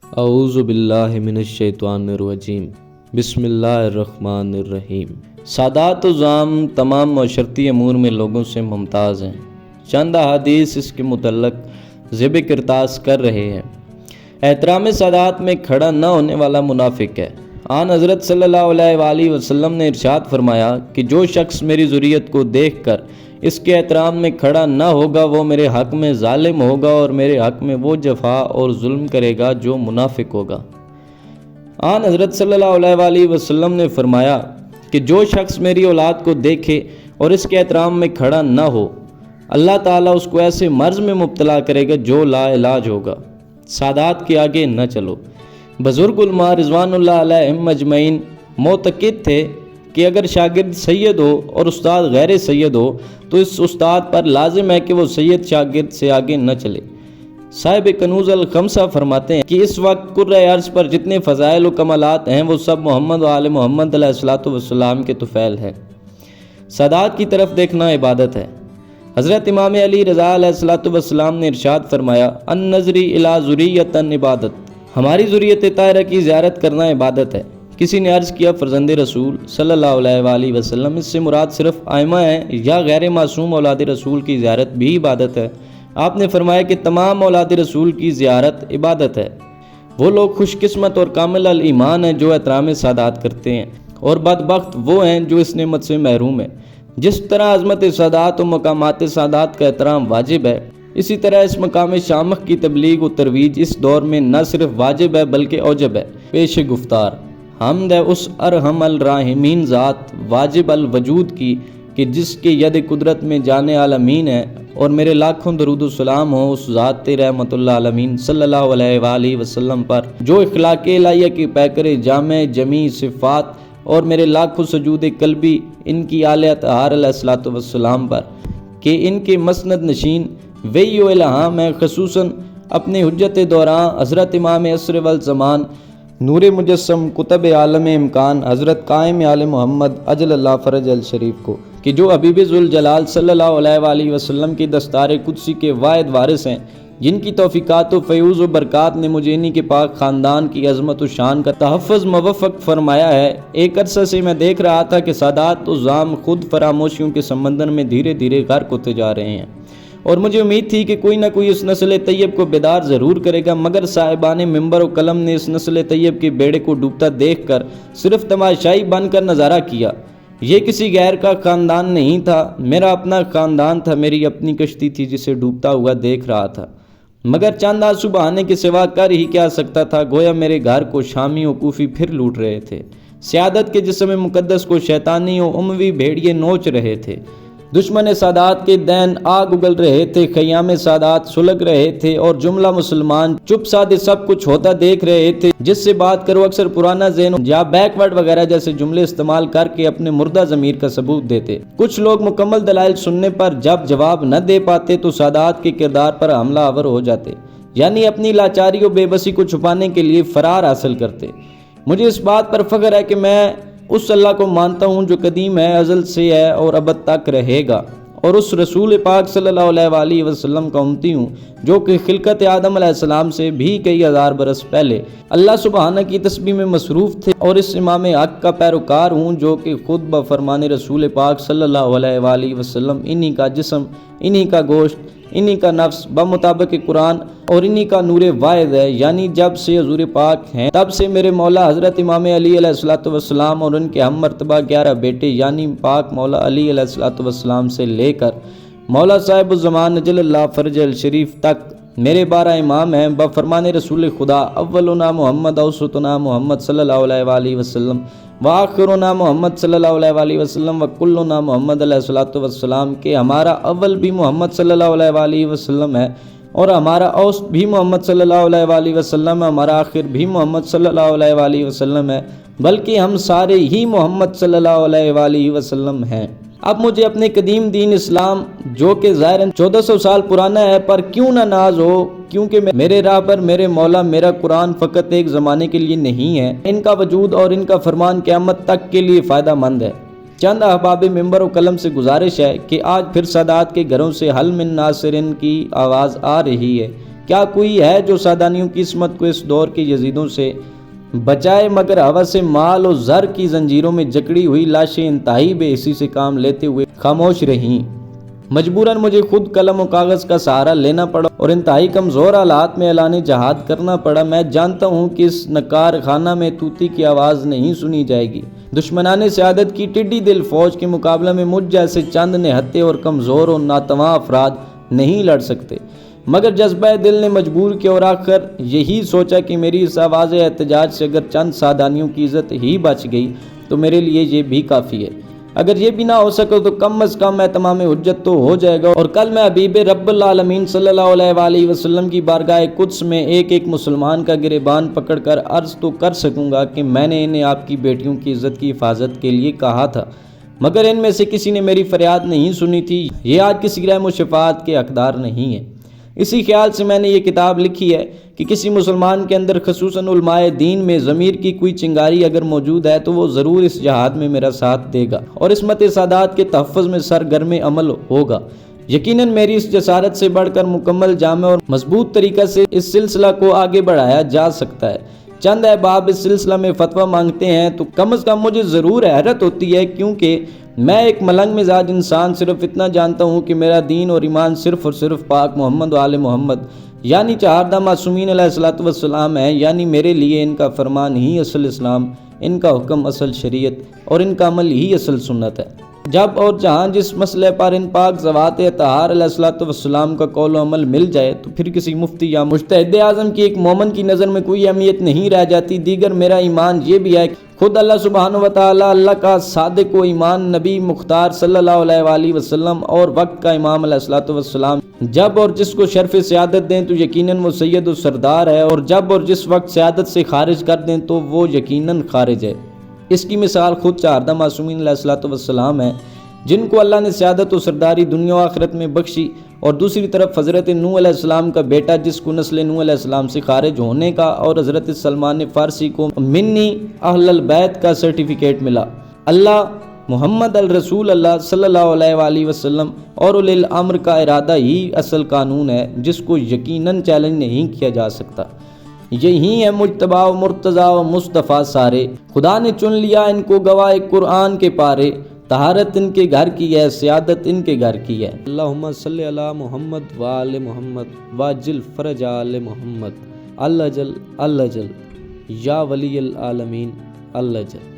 اعوذ باللہ من الشیطان الرجیم، بسم اللہ الرحمن الرحیم۔ سادات و زام تمام معاشرتی امور میں لوگوں سے ممتاز ہیں۔ چند احادیث اس کے متعلق ذیل کرتاس کر رہے ہیں۔ احترام سادات میں کھڑا نہ ہونے والا منافق ہے۔ آن حضرت صلی اللہ علیہ وآلہ وسلم نے ارشاد فرمایا کہ جو شخص میری ذریت کو دیکھ کر اس کے احترام میں کھڑا نہ ہوگا وہ میرے حق میں ظالم ہوگا اور میرے حق میں وہ جفا اور ظلم کرے گا جو منافق ہوگا۔ آن حضرت صلی اللہ علیہ وآلہ وسلم نے فرمایا کہ جو شخص میری اولاد کو دیکھے اور اس کے احترام میں کھڑا نہ ہو، اللہ تعالیٰ اس کو ایسے مرض میں مبتلا کرے گا جو لا علاج ہوگا۔ سادات کے آگے نہ چلو۔ بزرگ علماء رضوان اللہ علیہم اجمعین معتقد تھے کہ اگر شاگرد سید ہو اور استاد غیر سید ہو تو اس استاد پر لازم ہے کہ وہ سید شاگرد سے آگے نہ چلے۔ صاحب کنوز الخمسہ فرماتے ہیں کہ اس وقت کرۂ ارض پر جتنے فضائل و کمالات ہیں وہ سب محمد و آل محمد علیہ الصلوۃ والسلام کے طفیل ہیں۔ سادات کی طرف دیکھنا عبادت ہے۔ حضرت امام علی رضا علیہ الصلوۃ والسلام نے ارشاد فرمایا النظری الی ذریۃ عبادت، ہماری ذریت طاہرہ کی زیارت کرنا عبادت ہے۔ کسی نے عرض کیا فرزند رسول صلی اللہ علیہ وآلہ وسلم اس سے مراد صرف ائمہ ہیں یا غیر معصوم اولاد رسول کی زیارت بھی عبادت ہے؟ آپ نے فرمایا کہ تمام اولاد رسول کی زیارت عبادت ہے۔ وہ لوگ خوش قسمت اور کامل الایمان ہیں جو احترام سادات کرتے ہیں، اور بدبخت وہ ہیں جو اس نعمت سے محروم ہیں۔ جس طرح عظمت سادات و مقامات سادات کا احترام واجب ہے، اسی طرح اس مقام شامخ کی تبلیغ و ترویج اس دور میں نہ صرف واجب ہے بلکہ اوجب ہے۔ پیش گفتار حمد ہے اس ارحم الراحمین ذات واجب الوجود کی کہ جس کے ید قدرت میں جان عالمین ہے، اور میرے لاکھوں درود و سلام ہوں اس ذات رحمت اللہ عالمین صلی اللہ علیہ وآلہ وسلم پر جو اخلاق الہیہ کی پیکر جامع جمیع صفات، اور میرے لاکھوں سجود قلبی ان کی آل اطہار علیہ الصلوۃ والسلام پر کہ ان کے مسند نشین وحی و الہام ہے، خصوصاً اپنے حجت دوران حضرت امام عصر والزمان نور مجسم کتب عالم امکان حضرت قائم آل محمد اجل اللہ فرج الشریف کو، کہ جو حبیب ذوالجلال صلی اللہ علیہ وآلہ وسلم کی دستار قدسی کے واحد وارث ہیں، جن کی توفیقات و فیوز و برکات نے مجھے انہی کے پاک خاندان کی عظمت و شان کا تحفظ موفق فرمایا ہے۔ ایک عرصہ سے میں دیکھ رہا تھا کہ سادات و زام خود فراموشیوں کے سمندر میں دھیرے دھیرے غرق ہوتے جا رہے ہیں، اور مجھے امید تھی کہ کوئی نہ کوئی اس نسل طیب کو بیدار ضرور کرے گا، مگر صاحبان ممبر و قلم نے اس نسل طیب کے بیڑے کو ڈوبتا دیکھ کر صرف تماشائی بن کر نظارہ کیا۔ یہ کسی غیر کا خاندان نہیں تھا، میرا اپنا خاندان تھا، میری اپنی کشتی تھی جسے ڈوبتا ہوا دیکھ رہا تھا، مگر چند آنسو بہانے کے سوا کر ہی کیا سکتا تھا۔ گویا میرے گھر کو شامی و کوفی پھر لوٹ رہے تھے، سیادت کے جسم مقدس کو شیطانی و اموی بھیڑیے نوچ رہے تھے، دشمن سادات کے دین آگ اگل رہے تھے، خیام سادات سلگ رہے تھے، اور جملہ مسلمان چپ سادے سب کچھ ہوتا دیکھ رہے تھے۔ جس سے بات کرو اکثر پرانا ذہن یا بیک ورڈ وغیرہ جیسے جملے استعمال کر کے اپنے مردہ ضمیر کا ثبوت دیتے۔ کچھ لوگ مکمل دلائل سننے پر جب جواب نہ دے پاتے تو سادات کے کردار پر حملہ آور ہو جاتے، یعنی اپنی لاچاری و بے بسی کو چھپانے کے لیے فرار حاصل کرتے۔ مجھے اس بات پر فخر ہے کہ میں اس اللہ کو مانتا ہوں جو قدیم ہے، ازل سے ہے اور ابد تک رہے گا، اور اس رسول پاک صلی اللہ علیہ وآلہ وسلم کا امتی ہوں جو کہ خلقت آدم علیہ السلام سے بھی کئی ہزار برس پہلے اللہ سبحانہ کی تسبیح میں مصروف تھے، اور اس امام حق کا پیروکار ہوں جو کہ خود بفرمان رسول پاک صلی اللہ علیہ وآلہ وسلم انہی کا جسم، انہی کا گوشت، انہی کا نفس بمطابق قرآن اور انہی کا نور واحد ہے۔ یعنی جب سے حضور پاک ہیں تب سے میرے مولا حضرت امام علی علیہ الصلوۃ والسلام اور ان کے ہم مرتبہ 11 بیٹے یعنی پاک مولا علی علیہ الصلوۃ والسلام سے لے کر مولا صاحب الزمان اجل اللہ فرج الشریف تک میرے 12 امام ہیں بفرمان رسول خدا، اولنا محمد اوسطنا محمد صلی اللہ علیہ وآلہ وسلم وآخرنا محمد صلی اللہ علیہ وآلہ وسلم وکلنا محمد علیہ الصلوۃ والسلام، کہ ہمارا اول بھی محمد صلی اللہ علیہ وآلہ وسلم ہے، اور ہمارا اوسط بھی محمد صلی اللہ علیہ وآلہ وسلم ہے، ہمارا آخر بھی محمد صلی اللہ علیہ وآلہ وسلم ہے، بلکہ ہم سارے ہی محمد صلی اللہ علیہ وآلہ وسلم ہیں۔ اب مجھے اپنے قدیم دین اسلام جو کہ ظاہراً 1400 سال پرانا ہے پر کیوں نہ ناز ہو، کیونکہ میرے راہ پر میرے مولا میرا قرآن فقط ایک زمانے کے لیے نہیں ہے، ان کا وجود اور ان کا فرمان قیامت تک کے لیے فائدہ مند ہے۔ چند احباب ممبر و قلم سے گزارش ہے کہ آج پھر سادات کے گھروں سے حل من ناصرین کی آواز آ رہی ہے کیا کوئی ہے جو سادانیوں کی عصمت کو اس دور کے یزیدوں سے بچائے؟ مگر ہوس مال و زر کی زنجیروں میں جکڑی ہوئی لاشیں انتہائی بے حسی سے کام لیتے ہوئے خاموش رہیں۔ مجبوراً مجھے خود قلم و کاغذ کا سہارا لینا پڑا اور انتہائی کمزور حالات میں اعلان جہاد کرنا پڑا۔ میں جانتا ہوں کہ اس نکار خانہ میں طوطی کی آواز نہیں سنی جائے گی۔ دشمنان سعادت کی ٹڈی دل فوج کے مقابلہ میں مجھ جیسے چند نہتے اور کمزور اور ناتواں افراد نہیں لڑ سکتے، مگر جذبہ دل نے مجبور کیا اور آخر یہی سوچا کہ میری اس آواز احتجاج سے اگر چند سادانیوں کی عزت ہی بچ گئی تو میرے لیے یہ بھی کافی ہے۔ اگر یہ بھی نہ ہو سکے تو کم از کم تمام حجت تو ہو جائے گا، اور کل میں حبیب رب العالمین صلی اللہ علیہ وآلہ وسلم کی بارگاہ قدس میں ایک ایک مسلمان کا گریبان پکڑ کر عرض تو کر سکوں گا کہ میں نے انہیں آپ کی بیٹیوں کی عزت کی حفاظت کے لیے کہا تھا، مگر ان میں سے کسی نے میری فریاد نہیں سنی تھی۔ یہ آج کسی رحم و شفاعت کے حقدار نہیں ہے۔ اسی خیال سے میں نے یہ کتاب لکھی ہے کہ کسی مسلمان کے اندر خصوصاً علماء دین میں ضمیر کی کوئی چنگاری اگر موجود ہے تو وہ ضرور اس جہاد میں میرا ساتھ دے گا اور عصمت سادات کے تحفظ میں سرگرم عمل ہوگا۔ یقیناً میری اس جسارت سے بڑھ کر مکمل جامع اور مضبوط طریقہ سے اس سلسلہ کو آگے بڑھایا جا سکتا ہے۔ چند احباب اس سلسلہ میں فتویٰ مانگتے ہیں تو کم از کم مجھے ضرور حیرت ہوتی ہے، کیونکہ میں ایک ملنگ مزاج انسان صرف اتنا جانتا ہوں کہ میرا دین اور ایمان صرف اور صرف پاک محمد و آل محمد یعنی چہاردہ معصومین علیہ الصلوۃ والسلام ہے۔ یعنی میرے لیے ان کا فرمان ہی اصل اسلام، ان کا حکم اصل شریعت اور ان کا عمل ہی اصل سنت ہے۔ جب اور جہاں جس مسئلے پر ان پاک ذوات اطہار علیہ الصلوۃ والسلام کا قول و عمل مل جائے تو پھر کسی مفتی یا مجتہد اعظم کی ایک مومن کی نظر میں کوئی اہمیت نہیں رہ جاتی۔ دیگر میرا ایمان یہ بھی ہے کہ خود اللہ سبحانہ و تعالیٰ، اللہ کا صادق و ایمان، نبی مختار صلی اللہ علیہ وآلہ وسلم اور وقت کا امام علیہ الصلوۃ والسلام جب اور جس کو شرف سعادت دیں تو یقیناً وہ سید و سردار ہے، اور جب اور جس وقت سعادت سے خارج کر دیں تو وہ یقیناً خارج ہے۔ اس کی مثال خود چہاردہ معصومین علیہ الصلوۃ والسلام ہے، جن کو اللہ نے سعادت و سرداری دنیا و آخرت میں بخشی، اور دوسری طرف حضرت نوح علیہ السلام کا بیٹا جس کو نسل نوح علیہ السلام سے خارج ہونے کا اور حضرت سلمان فارسی کو منی اہل البیت کا سرٹیفکیٹ ملا۔ اللہ، محمد الرسول اللہ صلی اللہ علیہ وآلہ وسلم اور اولی الامر کا ارادہ ہی اصل قانون ہے جس کو یقیناً چیلنج نہیں کیا جا سکتا۔ یہی ہے مجتبی و مرتضیٰ و مصطفیٰ سارے، خدا نے چن لیا ان کو گواہ قرآن کے پارے، طہارت ان کے گھر کی ہے، سعادت ان کے گھر کی ہے۔ اللہم صلی علی محمد وآل محمد واجل فرج آل محمد، اللہ جل یا ولی العالمین، اللہ جل۔